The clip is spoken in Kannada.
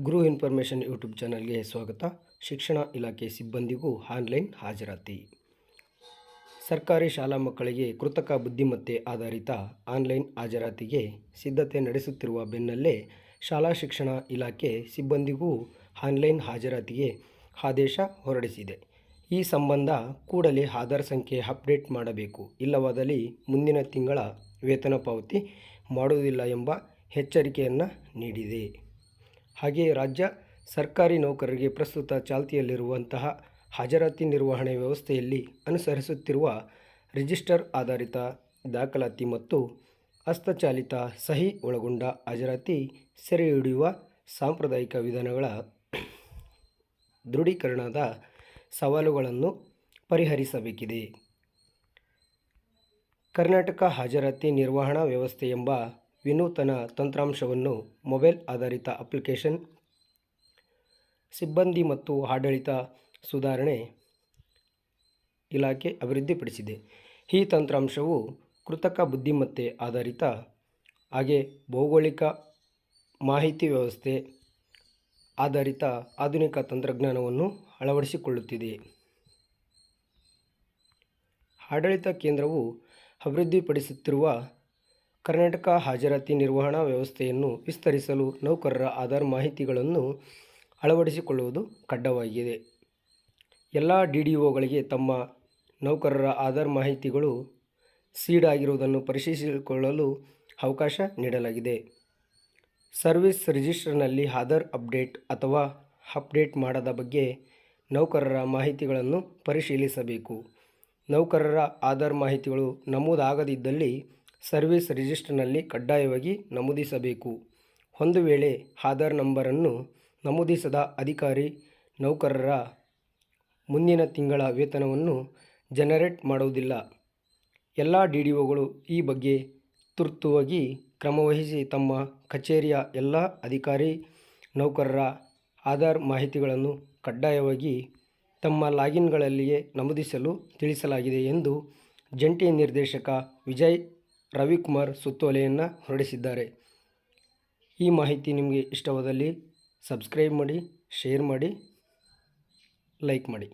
ಗುರು ಇನ್ಫಾರ್ಮೇಷನ್ ಯೂಟ್ಯೂಬ್ ಚಾನಲ್ಗೆ ಸ್ವಾಗತ. ಶಿಕ್ಷಣ ಇಲಾಖೆ ಸಿಬ್ಬಂದಿಗೂ ಆನ್ಲೈನ್ ಹಾಜರಾತಿ. ಸರ್ಕಾರಿ ಶಾಲಾ ಮಕ್ಕಳಿಗೆ ಕೃತಕ ಬುದ್ಧಿಮತ್ತೆ ಆಧಾರಿತ ಆನ್ಲೈನ್ ಹಾಜರಾತಿಗೆ ಸಿದ್ಧತೆ ನಡೆಸುತ್ತಿರುವ ಬೆನ್ನಲ್ಲೇ ಶಾಲಾ ಶಿಕ್ಷಣ ಇಲಾಖೆ ಸಿಬ್ಬಂದಿಗೂ ಆನ್ಲೈನ್ ಹಾಜರಾತಿಗೆ ಆದೇಶ ಹೊರಡಿಸಿದೆ. ಈ ಸಂಬಂಧ ಕೂಡಲೇ ಆಧಾರ್ ಸಂಖ್ಯೆ ಅಪ್ಡೇಟ್ ಮಾಡಬೇಕು, ಇಲ್ಲವಾದಲ್ಲಿ ಮುಂದಿನ ತಿಂಗಳ ವೇತನ ಪಾವತಿ ಮಾಡುವುದಿಲ್ಲ ಎಂಬ ಎಚ್ಚರಿಕೆಯನ್ನು ನೀಡಿದೆ. ಹಾಗೆಯೇ ರಾಜ್ಯ ಸರ್ಕಾರಿ ನೌಕರರಿಗೆ ಪ್ರಸ್ತುತ ಚಾಲ್ತಿಯಲ್ಲಿರುವಂತಹ ಹಾಜರಾತಿ ನಿರ್ವಹಣೆ ವ್ಯವಸ್ಥೆಯಲ್ಲಿ ಅನುಸರಿಸುತ್ತಿರುವ ರಿಜಿಸ್ಟರ್ ಆಧಾರಿತ ದಾಖಲಾತಿ ಮತ್ತು ಹಸ್ತಚಾಲಿತ ಸಹಿ ಒಳಗೊಂಡ ಹಾಜರಾತಿ ಸೆರೆ ಹಿಡಿಯುವ ಸಾಂಪ್ರದಾಯಿಕ ವಿಧಾನಗಳ ದೃಢೀಕರಣದ ಸವಾಲುಗಳನ್ನು ಪರಿಹರಿಸಬೇಕಿದೆ. ಕರ್ನಾಟಕ ಹಾಜರಾತಿ ನಿರ್ವಹಣಾ ವ್ಯವಸ್ಥೆ ಎಂಬ ವಿನೂತನ ತಂತ್ರಾಂಶವನ್ನು ಮೊಬೈಲ್ ಆಧಾರಿತ ಅಪ್ಲಿಕೇಶನ್ ಸಿಬ್ಬಂದಿ ಮತ್ತು ಆಡಳಿತ ಸುಧಾರಣೆ ಇಲಾಖೆ ಅಭಿವೃದ್ಧಿಪಡಿಸಿದೆ. ಈ ತಂತ್ರಾಂಶವು ಕೃತಕ ಬುದ್ಧಿಮತ್ತೆ ಆಧಾರಿತ ಹಾಗೆ ಭೌಗೋಳಿಕ ಮಾಹಿತಿ ವ್ಯವಸ್ಥೆ ಆಧಾರಿತ ಆಧುನಿಕ ತಂತ್ರಜ್ಞಾನವನ್ನು ಅಳವಡಿಸಿಕೊಳ್ಳುತ್ತಿದೆ. ಆಡಳಿತ ಕೇಂದ್ರವು ಅಭಿವೃದ್ಧಿಪಡಿಸುತ್ತಿರುವ ಕರ್ನಾಟಕ ಹಾಜರಾತಿ ನಿರ್ವಹಣಾ ವ್ಯವಸ್ಥೆಯನ್ನು ವಿಸ್ತರಿಸಲು ನೌಕರರ ಆಧಾರ್ ಮಾಹಿತಿಗಳನ್ನು ಅಳವಡಿಸಿಕೊಳ್ಳುವುದು ಕಡ್ಡಾಯವಾಗಿದೆ. ಎಲ್ಲ ಡಿಡಿಒಗಳಿಗೆ ತಮ್ಮ ನೌಕರರ ಆಧಾರ್ ಮಾಹಿತಿಗಳು ಸೀಡ್ ಆಗಿರುವುದನ್ನು ಪರಿಶೀಲಿಸಿಕೊಳ್ಳಲು ಅವಕಾಶ ನೀಡಲಾಗಿದೆ. ಸರ್ವಿಸ್ ರಿಜಿಸ್ಟರ್ನಲ್ಲಿ ಆಧಾರ್ ಅಪ್ಡೇಟ್ ಅಥವಾ ಅಪ್ಡೇಟ್ ಮಾಡದ ಬಗ್ಗೆ ನೌಕರರ ಮಾಹಿತಿಗಳನ್ನು ಪರಿಶೀಲಿಸಬೇಕು. ನೌಕರರ ಆಧಾರ್ ಮಾಹಿತಿಗಳು ನಮೂದಾಗದಿದ್ದಲ್ಲಿ ಸರ್ವಿಸ್ ರಿಜಿಸ್ಟರ್ನಲ್ಲಿ ಕಡ್ಡಾಯವಾಗಿ ನಮೂದಿಸಬೇಕು. ಒಂದು ವೇಳೆ ಆಧಾರ್ ನಂಬರನ್ನು ನಮೂದಿಸದ ಅಧಿಕಾರಿ ನೌಕರರ ಮುಂದಿನ ತಿಂಗಳ ವೇತನವನ್ನು ಜನರೇಟ್ ಮಾಡುವುದಿಲ್ಲ. ಎಲ್ಲ ಡಿಡಿಒಗಳು ಈ ಬಗ್ಗೆ ತುರ್ತುವಾಗಿ ಕ್ರಮವಹಿಸಿ ತಮ್ಮ ಕಚೇರಿಯ ಎಲ್ಲ ಅಧಿಕಾರಿ ನೌಕರರ ಆಧಾರ್ ಮಾಹಿತಿಗಳನ್ನು ಕಡ್ಡಾಯವಾಗಿ ತಮ್ಮ ಲಾಗಿನ್ಗಳಲ್ಲಿಯೇ ನಮೂದಿಸಲು ತಿಳಿಸಲಾಗಿದೆ ಎಂದು ಜಂಟಿ ನಿರ್ದೇಶಕ ವಿಜಯ್ ರವಿಕುಮಾರ್ ಸುತ್ತೋಲೆಯನ್ನು ಹೊರಡಿಸಿದ್ದಾರೆ. ಈ ಮಾಹಿತಿ ನಿಮಗೆ ಇಷ್ಟವಾದಲ್ಲಿ ಸಬ್ಸ್ಕ್ರೈಬ್ ಮಾಡಿ, ಶೇರ್ ಮಾಡಿ, ಲೈಕ್ ಮಾಡಿ.